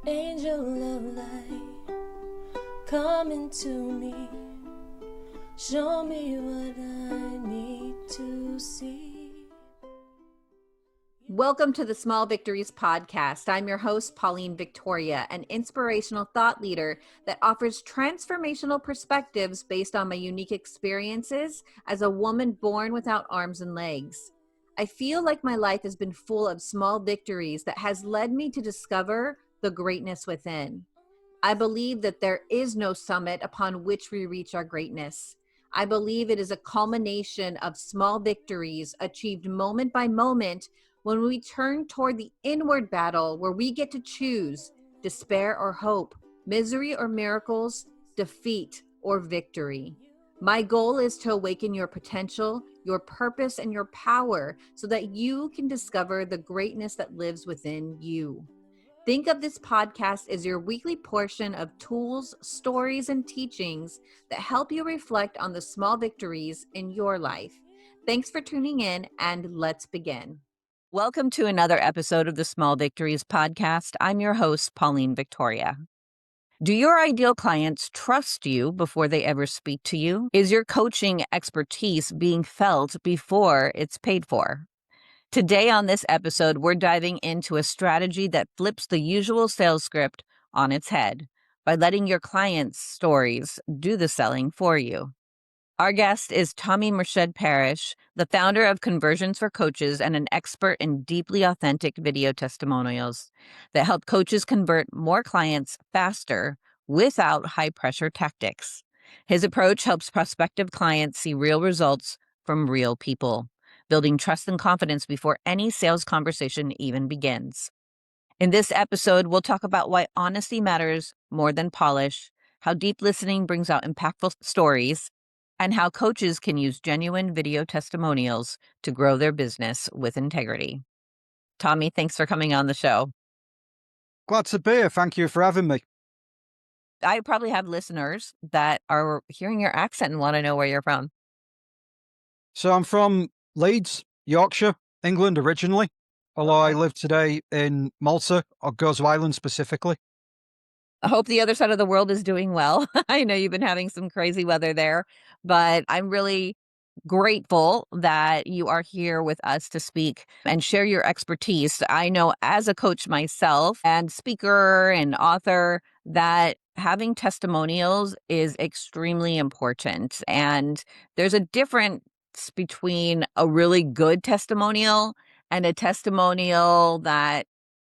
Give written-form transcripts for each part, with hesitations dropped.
Angel of light, come into me. Show me what I need to see. Welcome to the Small Victories Podcast. I'm your host, Pauline Victoria, an inspirational thought leader that offers transformational perspectives based on my unique experiences as a woman born without arms and legs. I feel like my life has been full of small victories that has led me to discover the greatness within. I believe that there is no summit upon which we reach our greatness. I believe it is a culmination of small victories achieved moment by moment when we turn toward the inward battle where we get to choose despair or hope, misery or miracles, defeat or victory. My goal is to awaken your potential, your purpose, and your power so that you can discover the greatness that lives within you. Think of this podcast as your weekly portion of tools, stories, and teachings that help you reflect on the small victories in your life. Thanks for tuning in, and let's begin. Welcome to another episode of the Small Victories Podcast. I'm your host, Pauline Victoria. Do your ideal clients trust you before they ever speak to you? Is your coaching expertise being felt before it's paid for? Today on this episode, we're diving into a strategy that flips the usual sales script on its head by letting your clients' stories do the selling for you. Our guest is Tommi Murshed-Parish, the founder of Conversions for Coaches and an expert in deeply authentic video testimonials that help coaches convert more clients faster without high-pressure tactics. His approach helps prospective clients see real results from real people, building trust and confidence before any sales conversation even begins. In this episode, we'll talk about why honesty matters more than polish, how deep listening brings out impactful stories, and how coaches can use genuine video testimonials to grow their business with integrity. Tommi, thanks for coming on the show. Glad to be here. Thank you for having me. I probably have listeners that are hearing your accent and want to know where you're from. So I'm from Leeds, Yorkshire, England originally, although I live today in Malta, or Gozo Island specifically. I hope the other side of the world is doing well. I know you've been having some crazy weather there, but I'm really grateful that you are here with us to speak and share your expertise. I know as a coach myself and speaker and author that having testimonials is extremely important. And there's a difference between a really good testimonial and a testimonial that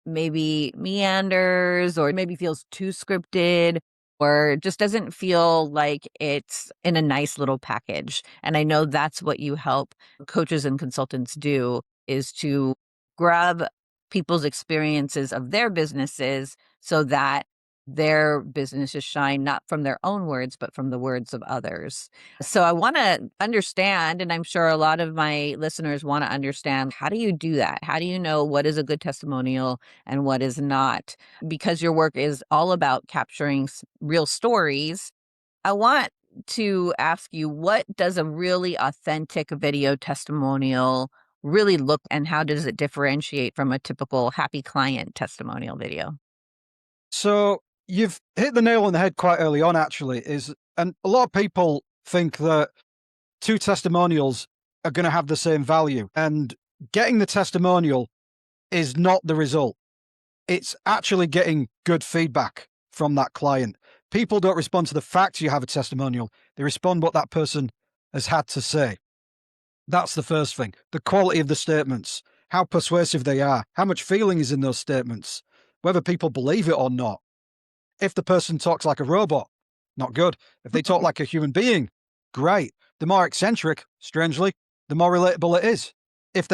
maybe meanders or maybe feels too scripted or just doesn't feel like it's in a nice little package. And I know that's what you help coaches and consultants do, is to grab people's experiences of their businesses so that their businesses shine not from their own words, but from the words of others. So I want to understand, and I'm sure a lot of my listeners want to understand, how do you do that? How do you know what is a good testimonial and what is not? Because your work is all about capturing real stories. I want to ask you, what does a really authentic video testimonial really look, and how does it differentiate from a typical happy client testimonial video? So you've hit the nail on the head quite early on, actually, and a lot of people think that two testimonials are going to have the same value, and getting the testimonial is not the result. It's actually getting good feedback from that client. People don't respond to the fact you have a testimonial. They respond what that person has had to say. That's the first thing. The quality of the statements, how persuasive they are, how much feeling is in those statements, whether people believe it or not. If the person talks like a robot, not good. If they talk like a human being, great. The more eccentric, strangely, the more relatable it is. If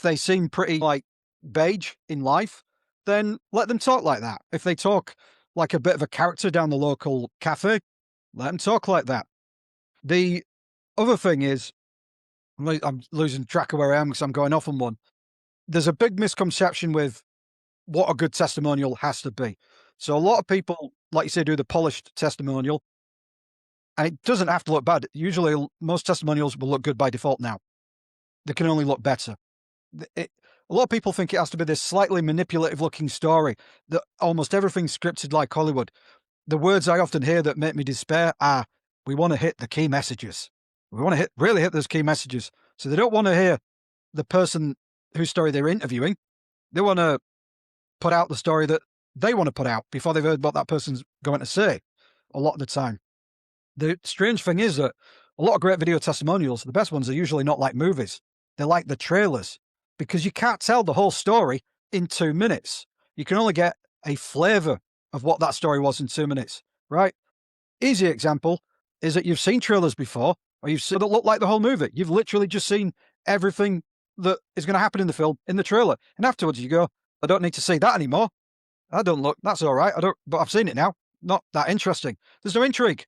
they seem pretty like beige in life, then let them talk like that. If they talk like a bit of a character down the local cafe, let them talk like that. The other thing is, I'm losing track of where I am because I'm going off on one. There's a big misconception with what a good testimonial has to be. So a lot of people, like you say, do the polished testimonial, and it doesn't have to look bad. Usually most testimonials will look good by default now. They can only look better. A lot of people think it has to be this slightly manipulative looking story, that almost everything's scripted like Hollywood. The words I often hear that make me despair are, we want to hit the key messages. We want to really hit those key messages. So they don't want to hear the person whose story they're interviewing. They want to put out the story that they want to put out before they've heard what that person's going to say a lot of the time. The strange thing is that a lot of great video testimonials, the best ones, are usually not like movies. They're like the trailers, because you can't tell the whole story in 2 minutes. You can only get a flavour of what that story was in 2 minutes, right? Easy example is that you've seen trailers before, or you've seen that look like the whole movie. You've literally just seen everything that is going to happen in the film in the trailer. And afterwards you go, I don't need to see that anymore. That's all right. But I've seen it now. Not that interesting. There's no intrigue.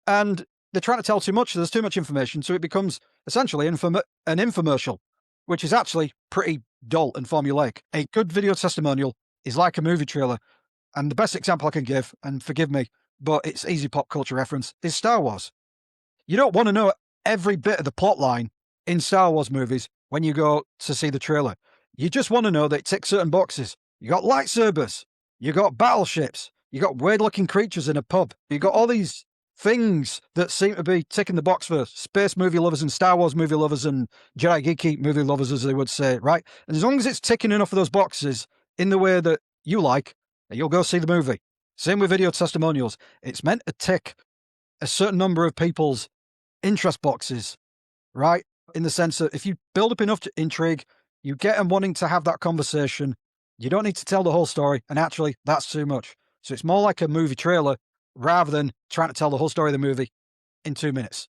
And they're trying to tell too much. There's too much information. So it becomes essentially an infomercial, which is actually pretty dull and formulaic. A good video testimonial is like a movie trailer. And the best example I can give, and forgive me, but it's easy pop culture reference, is Star Wars. You don't want to know every bit of the plot line in Star Wars movies when you go to see the trailer. You just want to know that it ticks certain boxes. You got lightsabers, you got battleships, you got weird-looking creatures in a pub, you got all these things that seem to be ticking the box for space movie lovers and Star Wars movie lovers and Jedi geeky movie lovers, as they would say, right? And as long as it's ticking enough of those boxes in the way that you like, you'll go see the movie. Same with video testimonials. It's meant to tick a certain number of people's interest boxes, right? In the sense that if you build up enough intrigue, you get them wanting to have that conversation. You don't need to tell the whole story, and actually, that's too much. So it's more like a movie trailer rather than trying to tell the whole story of the movie in 2 minutes.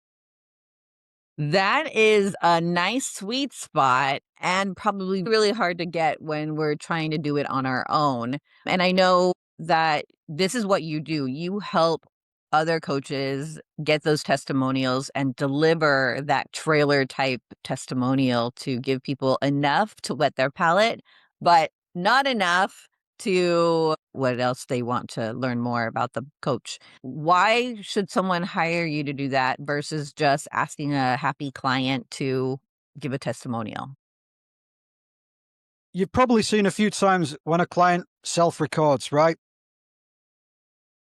That is a nice sweet spot, and probably really hard to get when we're trying to do it on our own. And I know that this is what you do. You help other coaches get those testimonials and deliver that trailer type testimonial to give people enough to whet their palate, but not enough to what else they want to learn more about the coach. Why should someone hire you to do that versus just asking a happy client to give a testimonial? You've probably seen a few times when a client self-records, right?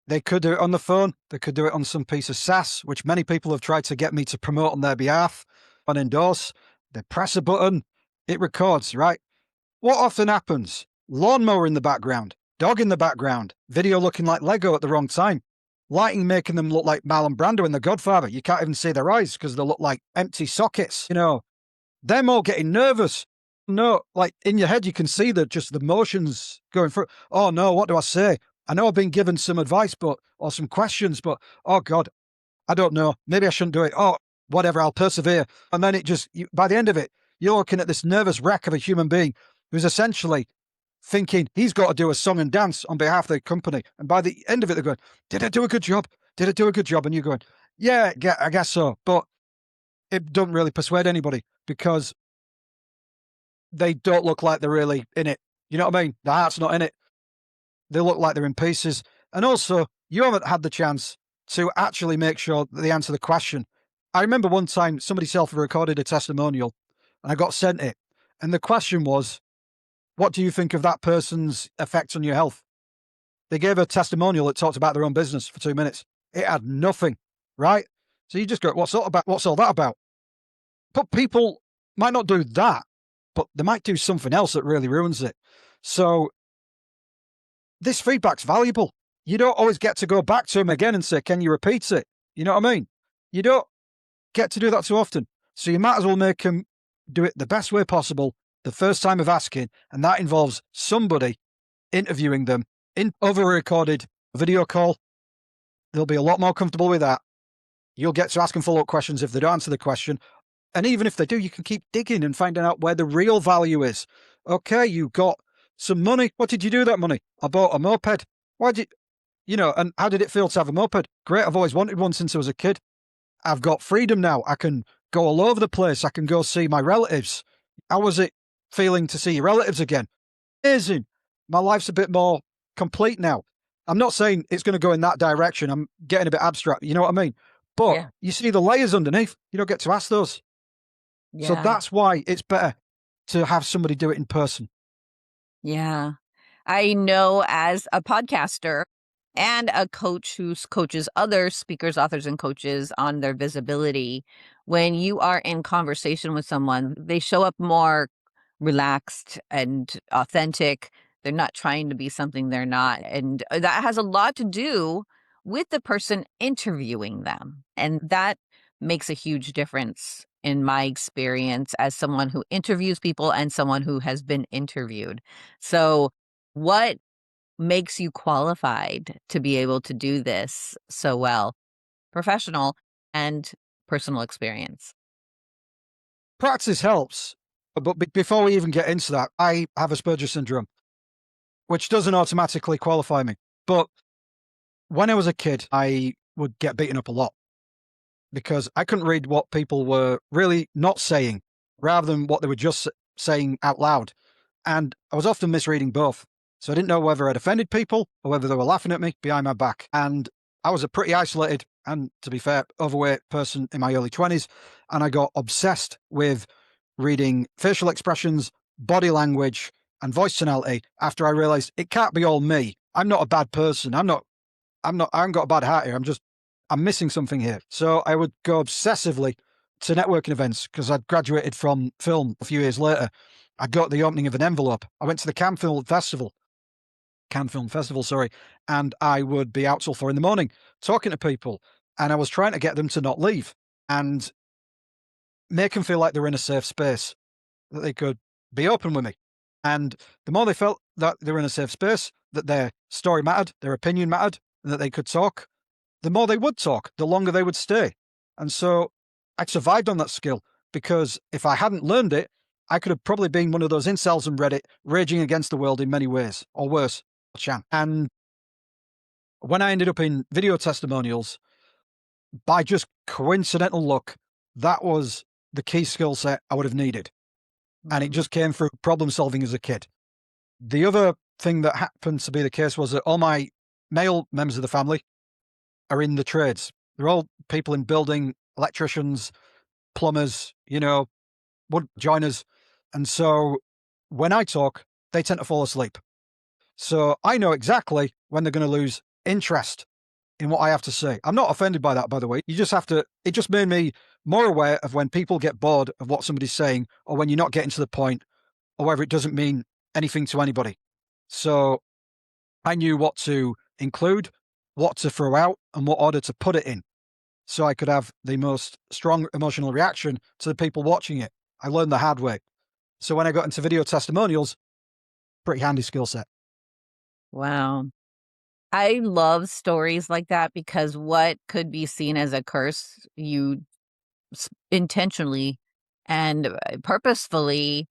They could do it on the phone. They could do it on some piece of SaaS, which many people have tried to get me to promote on their behalf and endorse. They press a button, it records, right? What often happens? Lawnmower in the background, dog in the background, video looking like Lego at the wrong time, lighting making them look like Marlon Brando in The Godfather. You can't even see their eyes because they look like empty sockets. You know, them all getting nervous. No, like in your head, you can see just the motions going through. Oh no, what do I say? I know I've been given some advice, or some questions, but oh God, I don't know. Maybe I shouldn't do it. Oh, whatever, I'll persevere. And then by the end of it, you're looking at this nervous wreck of a human being who's essentially thinking he's got to do a song and dance on behalf of the company. And by the end of it, they're going, did I do a good job? Did I do a good job? And you're going, yeah, I guess so. But it doesn't really persuade anybody because they don't look like they're really in it. You know what I mean? The heart's not in it. They look like they're in pieces. And also, you haven't had the chance to actually make sure that they answer the question. I remember one time somebody self-recorded a testimonial and I got sent it. And the question was, what do you think of that person's effect on your health? They gave a testimonial that talked about their own business for 2 minutes. It had nothing, right? So you just go, what's all that about? But people might not do that, but they might do something else that really ruins it. So this feedback's valuable. You don't always get to go back to them again and say, can you repeat it? You know what I mean? You don't get to do that too often. So you might as well make them do it the best way possible the first time of asking, and that involves somebody interviewing them in over-recorded video call. They'll be a lot more comfortable with that. You'll get to ask them follow-up questions if they don't answer the question. And even if they do, you can keep digging and finding out where the real value is. Okay, you got some money. What did you do with that money? I bought a moped. And how did it feel to have a moped? Great, I've always wanted one since I was a kid. I've got freedom now. I can go all over the place. I can go see my relatives. How was it feeling to see your relatives again? Amazing. My life's a bit more complete now. I'm not saying it's going to go in that direction. I'm getting a bit abstract. You know what I mean? But You see the layers underneath. You don't get to ask those. Yeah. So that's why it's better. to have somebody do it in person. Yeah. I know as a podcaster and a coach who coaches other speakers, authors, and coaches on their visibility, when you are in conversation with someone, they show up more relaxed and authentic. They're not trying to be something they're not. And that has a lot to do with the person interviewing them. And that makes a huge difference in my experience as someone who interviews people and someone who has been interviewed. So, what makes you qualified to be able to do this so well? Professional and personal experience. Practice helps. But before we even get into that, I have Asperger's syndrome, which doesn't automatically qualify me. But when I was a kid, I would get beaten up a lot because I couldn't read what people were really not saying rather than what they were just saying out loud. And I was often misreading both. So I didn't know whether I'd offended people or whether they were laughing at me behind my back. And I was a pretty isolated and, to be fair, overweight person in my early 20s. And I got obsessed with reading facial expressions, body language, and voice tonality after I realized it can't be all me. I'm not a bad person. I haven't got a bad heart here. I'm missing something here. So I would go obsessively to networking events because I'd graduated from film a few years later. I'd go to the opening of an envelope. I went to the Cannes Film Festival, and I would be out till 4 a.m. talking to people. And I was trying to get them to not leave and make them feel like they're in a safe space, that they could be open with me. And the more they felt that they were in a safe space, that their story mattered, their opinion mattered, and that they could talk, the more they would talk, the longer they would stay. And so I survived on that skill because if I hadn't learned it, I could have probably been one of those incels on Reddit raging against the world in many ways, or worse, And when I ended up in video testimonials, by just coincidental luck, that was the key skill set I would have needed. And it just came through problem solving as a kid. The other thing that happened to be the case was that all my male members of the family are in the trades. They're all people in building, electricians, plumbers, wood joiners. And so when I talk, they tend to fall asleep. So I know exactly when they're going to lose interest in what I have to say. I'm not offended by that, by the way. It just made me more aware of when people get bored of what somebody's saying or when you're not getting to the point or whether it doesn't mean anything to anybody. So I knew what to include, what to throw out, and what order to put it in so I could have the most strong emotional reaction to the people watching it. I learned the hard way. So when I got into video testimonials, pretty handy skill set. Wow. I love stories like that because what could be seen as a curse, you intentionally and purposefully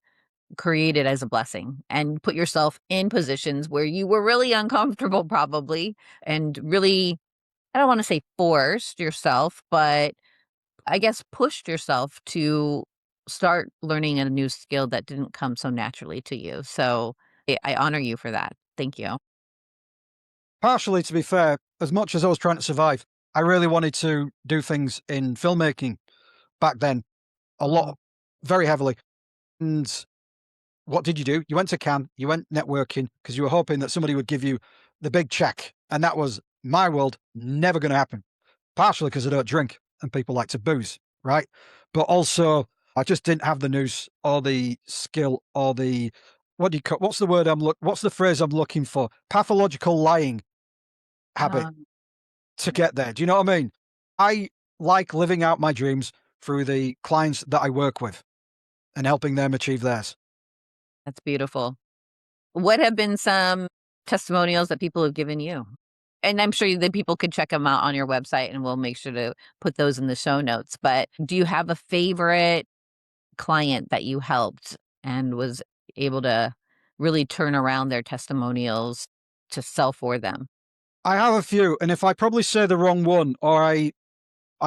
created as a blessing and put yourself in positions where you were really uncomfortable probably and really, I don't want to say forced yourself, but I guess pushed yourself to start learning a new skill that didn't come so naturally to you. So I honor you for that. Thank you. Partially, to be fair, as much as I was trying to survive, I really wanted to do things in filmmaking back then, a lot, very heavily. And what did you do? You went to Cannes, you went networking because you were hoping that somebody would give you the big check. And that was my world, never going to happen. Partially because I don't drink and people like to booze, right? But also, I just didn't have the nous or the skill or the, what's the phrase I'm looking for? Pathological lying habit to get there. Do you know what I mean? I like living out my dreams through the clients that I work with and helping them achieve theirs. That's beautiful. What have been some testimonials that people have given you? And I'm sure that people could check them out on your website and we'll make sure to put those in the show notes. But do you have a favorite client that you helped and was able to really turn around their testimonials to sell for them? I have a few, and if I probably say the wrong one or I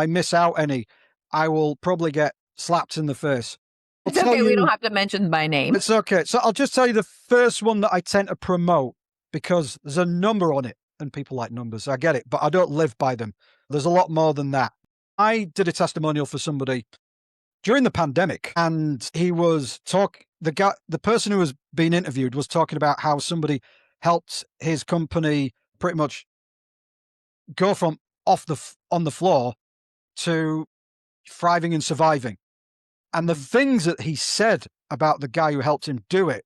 miss out any, I will probably get slapped in the face. It's okay. We don't have to mention my name. It's okay. So I'll just tell you the first one that I tend to promote because there's a number on it and people like numbers. I get it, but I don't live by them. There's a lot more than that. I did a testimonial for somebody during the pandemic, and he was the person who was being interviewed was talking about how somebody helped his company pretty much go from on the floor to thriving and surviving. And the things that he said about the guy who helped him do it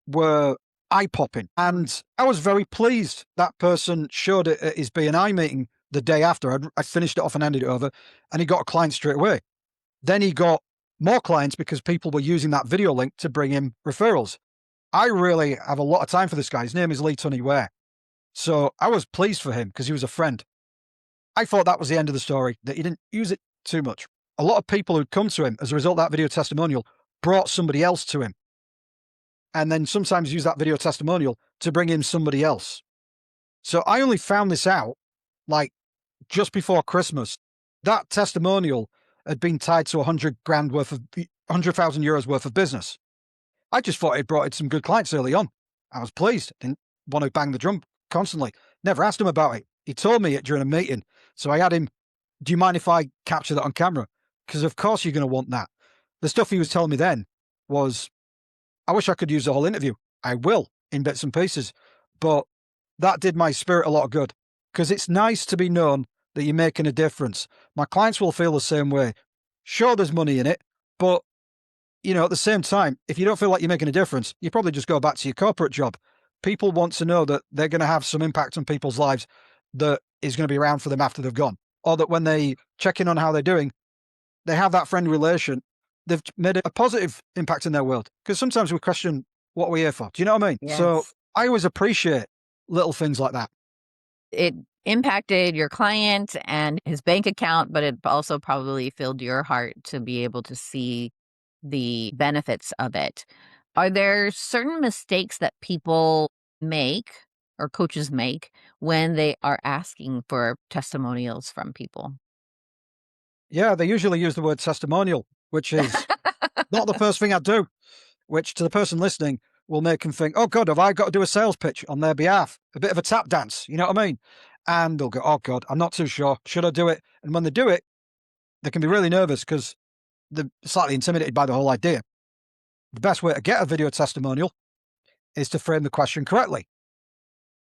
were eye-popping. And I was very pleased that person showed it at his B&I meeting the day after. I finished it off and handed it over, and he got a client straight away. Then he got more clients because people were using that video link to bring him referrals. I really have a lot of time for this guy. His name is Lee Tunney Ware. So I was pleased for him because he was a friend. I thought that was the end of the story, that he didn't use it too much. A lot of people who'd come to him as a result of that video testimonial brought somebody else to him, and then sometimes use that video testimonial to bring in somebody else. So I only found this out like just before Christmas. That testimonial had been tied to 100,000 euros worth of business. I just thought it brought in some good clients early on. I was pleased. Didn't want to bang the drum constantly. Never asked him about it. He told me it during a meeting. So I had him, do you mind if I capture that on camera? Because of course you're going to want that. The stuff he was telling me then was, I wish I could use the whole interview. I will, in bits and pieces. But that did my spirit a lot of good, because it's nice to be known that you're making a difference. My clients will feel the same way. Sure, there's money in it, but at the same time, if you don't feel like you're making a difference, you probably just go back to your corporate job. People want to know that they're going to have some impact on people's lives that is going to be around for them after they've gone, or that when they check in on how they're doing, they have that friend relation. They've made a positive impact in their world. Because sometimes we question what we're here for. Do you know what I mean? Yes. So I always appreciate little things like that. It impacted your client and his bank account, but it also probably filled your heart to be able to see the benefits of it. Are there certain mistakes that people make or coaches make when they are asking for testimonials from people? Yeah, they usually use the word testimonial, which is not the first thing I do, which to the person listening will make them think, oh God, have I got to do a sales pitch on their behalf? A bit of a tap dance, you know what I mean? And they'll go, oh God, I'm not too sure. Should I do it? And when they do it, they can be really nervous because they're slightly intimidated by the whole idea. The best way to get a video testimonial is to frame the question correctly.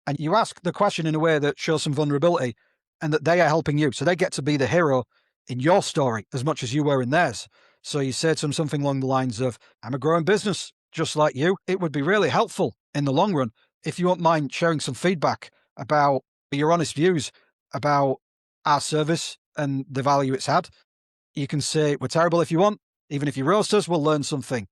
And you ask the question in a way that shows some vulnerability and that they are helping you. So they get to be the hero in your story as much as you were in theirs. So you say to them something along the lines of, I'm a growing business just like you. It would be really helpful in the long run if you won't mind sharing some feedback about your honest views about our service and the value it's had. You can say, we're terrible if you want. Even if you roast us, we'll learn something.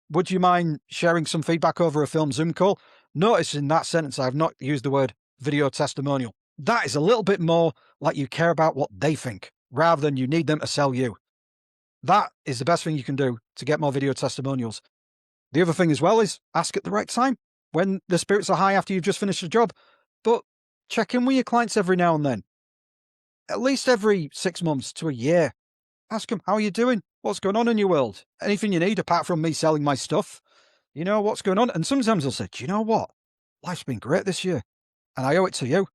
Would you mind sharing some feedback over a film Zoom call? Notice in that sentence, I have not used the word video testimonial. That is a little bit more like you care about what they think rather than you need them to sell you. That is the best thing you can do to get more video testimonials. The other thing as well is ask at the right time when the spirits are high after you've just finished a job. But check in with your clients every now and then. At least every 6 months to a year. Ask them, how are you doing? What's going on in your world? Anything you need apart from me selling my stuff? What's going on? And sometimes they'll say, do you know what? Life's been great this year and I owe it to you.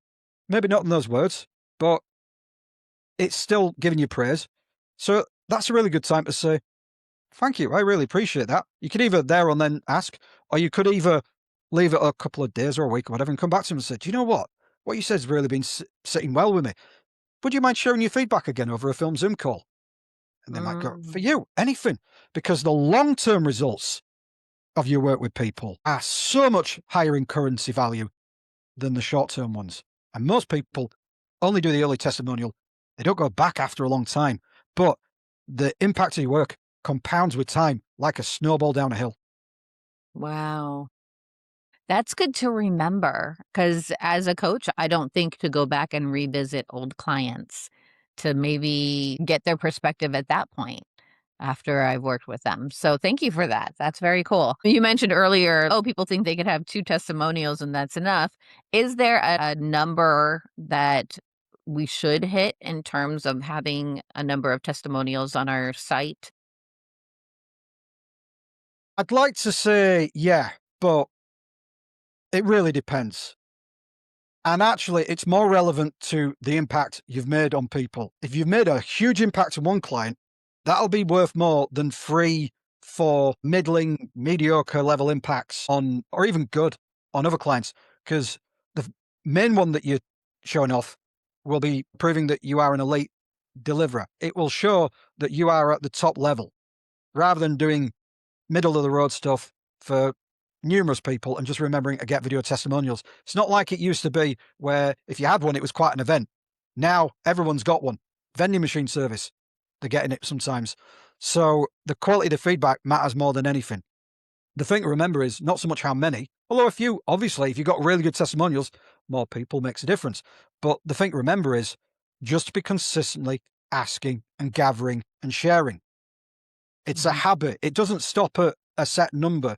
Maybe not in those words, but it's still giving you praise. So that's a really good time to say, thank you. I really appreciate that. You could either there and then ask, or you could either leave it a couple of days or a week or whatever and come back to them and say, do you know what? What you said's really been sitting well with me. Would you mind sharing your feedback again over a film Zoom call? And they might go, for you, anything. Because the long-term results of your work with people are so much higher in currency value than the short-term ones. And most people only do the early testimonial. They don't go back after a long time. But the impact of your work compounds with time like a snowball down a hill. Wow. That's good to remember, because as a coach, I don't think to go back and revisit old clients to maybe get their perspective at that point after I've worked with them. So thank you for that. That's very cool. You mentioned earlier, people think they could have 2 testimonials and that's enough. Is there a number that we should hit in terms of having a number of testimonials on our site? I'd like to say, yeah, but it really depends. And actually, it's more relevant to the impact you've made on people. If you've made a huge impact on one client, That'll be worth more than free for middling, mediocre level impacts on, or even good on other clients. Because the main one that you're showing off will be proving that you are an elite deliverer. It will show that you are at the top level rather than doing middle of the road stuff for numerous people and just remembering to get video testimonials. It's not like it used to be where if you had one, it was quite an event. Now everyone's got one. Vending machine service, they're getting it sometimes. So the quality of the feedback matters more than anything. The thing to remember is not so much how many, although if you've got really good testimonials, more people makes a difference. But the thing to remember is just be consistently asking and gathering and sharing. It's a habit. It doesn't stop at a set number.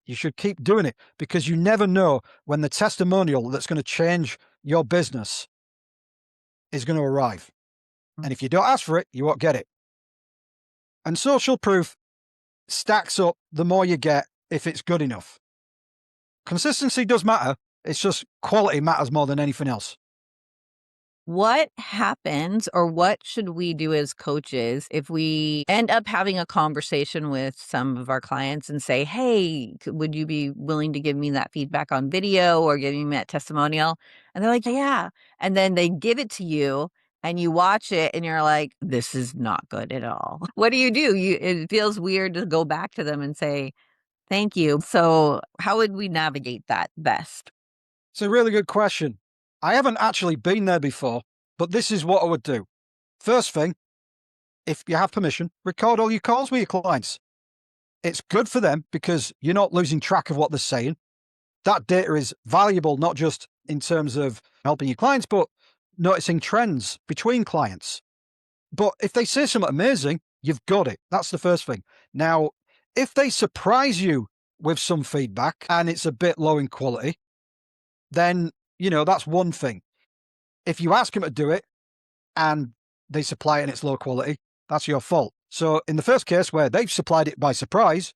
You should keep doing it because you never know when the testimonial that's going to change your business is going to arrive. And if you don't ask for it, you won't get it. And social proof stacks up the more you get if it's good enough. Consistency does matter. It's just quality matters more than anything else. What happens, or what should we do as coaches if we end up having a conversation with some of our clients and say, hey, would you be willing to give me that feedback on video or give me that testimonial? And they're like, yeah. And then they give it to you and you watch it and you're like, this is not good at all. What do? It feels weird to go back to them and say, thank you. So how would we navigate that best? It's a really good question. I haven't actually been there before, but this is what I would do. First thing, if you have permission, record all your calls with your clients. It's good for them because you're not losing track of what they're saying. That data is valuable, not just in terms of helping your clients, but noticing trends between clients. But if they say something amazing, you've got it. That's the first thing. Now, if they surprise you with some feedback and it's a bit low in quality, then, that's one thing. If you ask them to do it and they supply it and it's low quality, that's your fault. So in the first case where they've supplied it by surprise,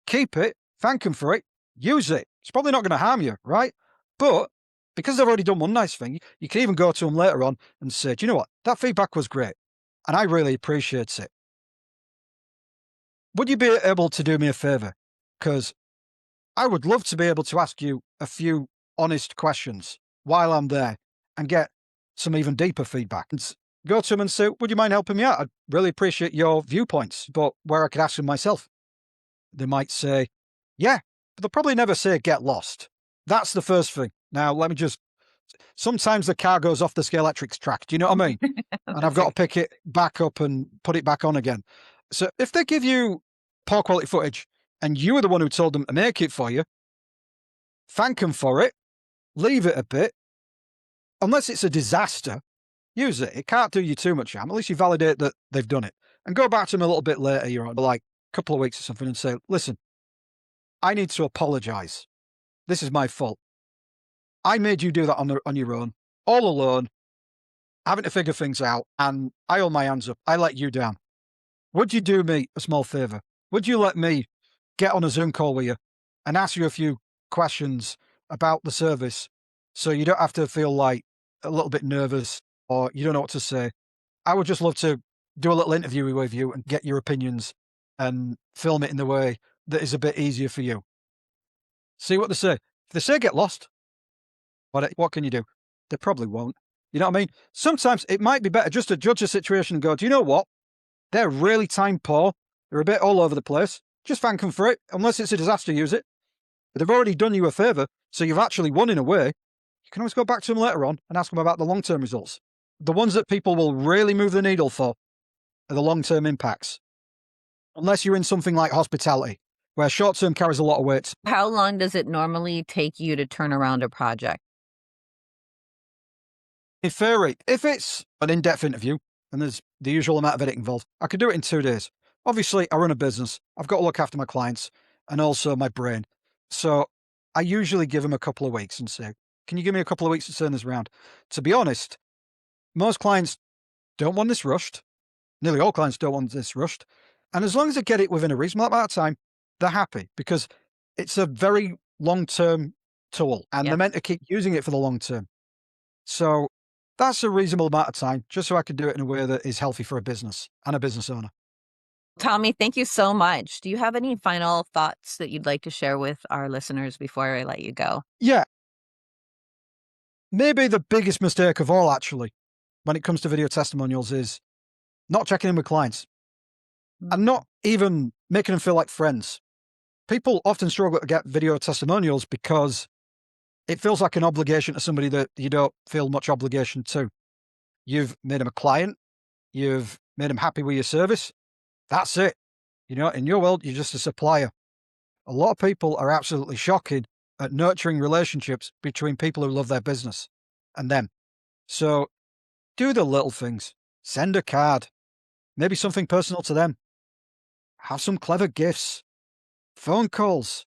keep it, thank them for it, use it. It's probably not going to harm you, right? But because they've already done one nice thing, you can even go to them later on and say, do you know what? That feedback was great and I really appreciate it. Would you be able to do me a favor? Because I would love to be able to ask you a few honest questions while I'm there and get some even deeper feedback. And go to them and say, would you mind helping me out? I'd really appreciate your viewpoints, but where I could ask them myself. They might say, yeah, but they'll probably never say get lost. That's the first thing. Now, sometimes the car goes off the Scalextric's track. Do you know what I mean? And I've got to pick it back up and put it back on again. So if they give you poor quality footage and you were the one who told them to make it for you, thank them for it, leave it a bit. Unless it's a disaster, use it. It can't do you too much harm. At least you validate that they've done it. And go back to them a little bit later, like a couple of weeks or something, and say, listen, I need to apologize. This is my fault. I made you do that on your own, all alone, having to figure things out, and I hold my hands up. I let you down. Would you do me a small favor? Would you let me get on a Zoom call with you and ask you a few questions about the service so you don't have to feel like a little bit nervous or you don't know what to say? I would just love to do a little interview with you and get your opinions and film it in the way that is a bit easier for you. See what they say. If they say get lost, what can you do? They probably won't. You know what I mean? Sometimes it might be better just to judge a situation and go, do you know what? They're really time poor. They're a bit all over the place. Just thank them for it. Unless it's a disaster, use it. But they've already done you a favor, so you've actually won in a way. You can always go back to them later on and ask them about the long-term results. The ones that people will really move the needle for are the long-term impacts. Unless you're in something like hospitality, where short-term carries a lot of weight. How long does it normally take you to turn around a project? In theory, if it's an in-depth interview and there's the usual amount of editing involved, I could do it in 2 days. Obviously, I run a business. I've got to look after my clients and also my brain. So I usually give them a couple of weeks and say, can you give me a couple of weeks to turn this around? To be honest, most clients don't want this rushed. Nearly all clients don't want this rushed. And as long as they get it within a reasonable amount of time, they're happy because it's a very long-term tool and they're meant to keep using it for the long term. So that's a reasonable amount of time just so I can do it in a way that is healthy for a business and a business owner. Tommi, thank you so much. Do you have any final thoughts that you'd like to share with our listeners before I let you go? Yeah. Maybe the biggest mistake of all, actually, when it comes to video testimonials is not checking in with clients and not even making them feel like friends. People often struggle to get video testimonials because it feels like an obligation to somebody that you don't feel much obligation to. You've made them a client. You've made them happy with your service. That's it. In your world, you're just a supplier. A lot of people are absolutely shocking at nurturing relationships between people who love their business and them. So do the little things. Send a card. Maybe something personal to them. Have some clever gifts. Phone calls.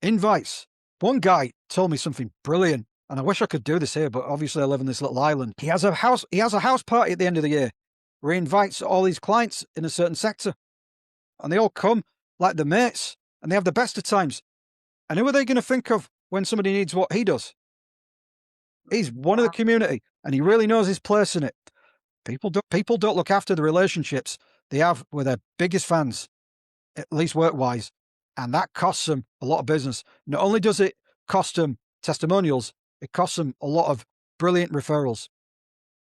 Invites. One guy told me something brilliant, and I wish I could do this here, but obviously I live in this little island. He has a house party at the end of the year where he invites all his clients in a certain sector. And they all come like the mates, and they have the best of times. And who are they going to think of when somebody needs what he does? He's one of the community, and he really knows his place in it. People don't look after the relationships they have with their biggest fans, at least work-wise, and that costs them a lot of business. Not only does it cost them testimonials, it costs them a lot of brilliant referrals.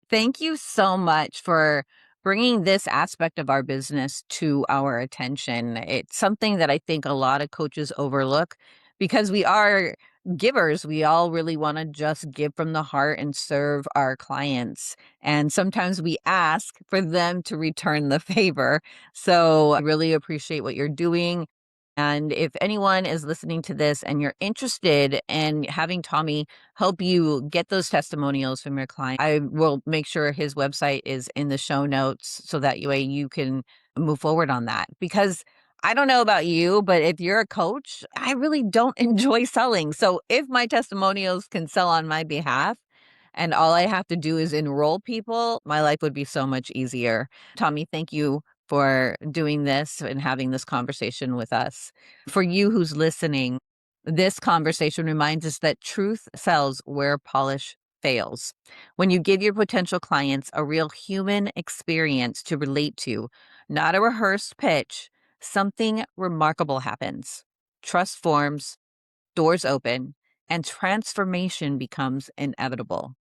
Thank you so much for bringing this aspect of our business to our attention. It's something that I think a lot of coaches overlook because we are givers. We all really want to just give from the heart and serve our clients. And sometimes we ask for them to return the favor. So I really appreciate what you're doing. And if anyone is listening to this and you're interested in having Tommi help you get those testimonials from your client, I will make sure his website is in the show notes so that way you can move forward on that. Because I don't know about you, but if you're a coach, I really don't enjoy selling. So if my testimonials can sell on my behalf, and all I have to do is enroll people, my life would be so much easier. Tommi, thank you for doing this and having this conversation with us. For you who's listening, this conversation reminds us that truth sells where polish fails. When you give your potential clients a real human experience to relate to, not a rehearsed pitch, something remarkable happens. Trust forms, doors open, and transformation becomes inevitable.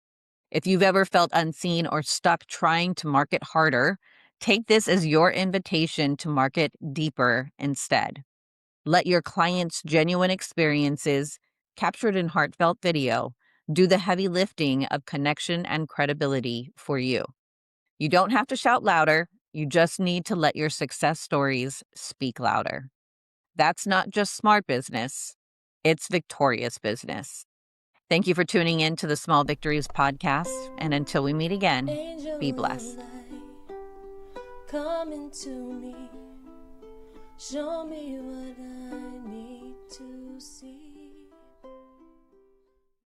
If you've ever felt unseen or stuck trying to market harder, take this as your invitation to market deeper instead. Let your clients' genuine experiences, captured in heartfelt video, do the heavy lifting of connection and credibility for you. You don't have to shout louder. You just need to let your success stories speak louder. That's not just smart business. It's victorious business. Thank you for tuning in to the Small Victories Podcast. And until we meet again, be blessed. Come into me, show me what I need to see.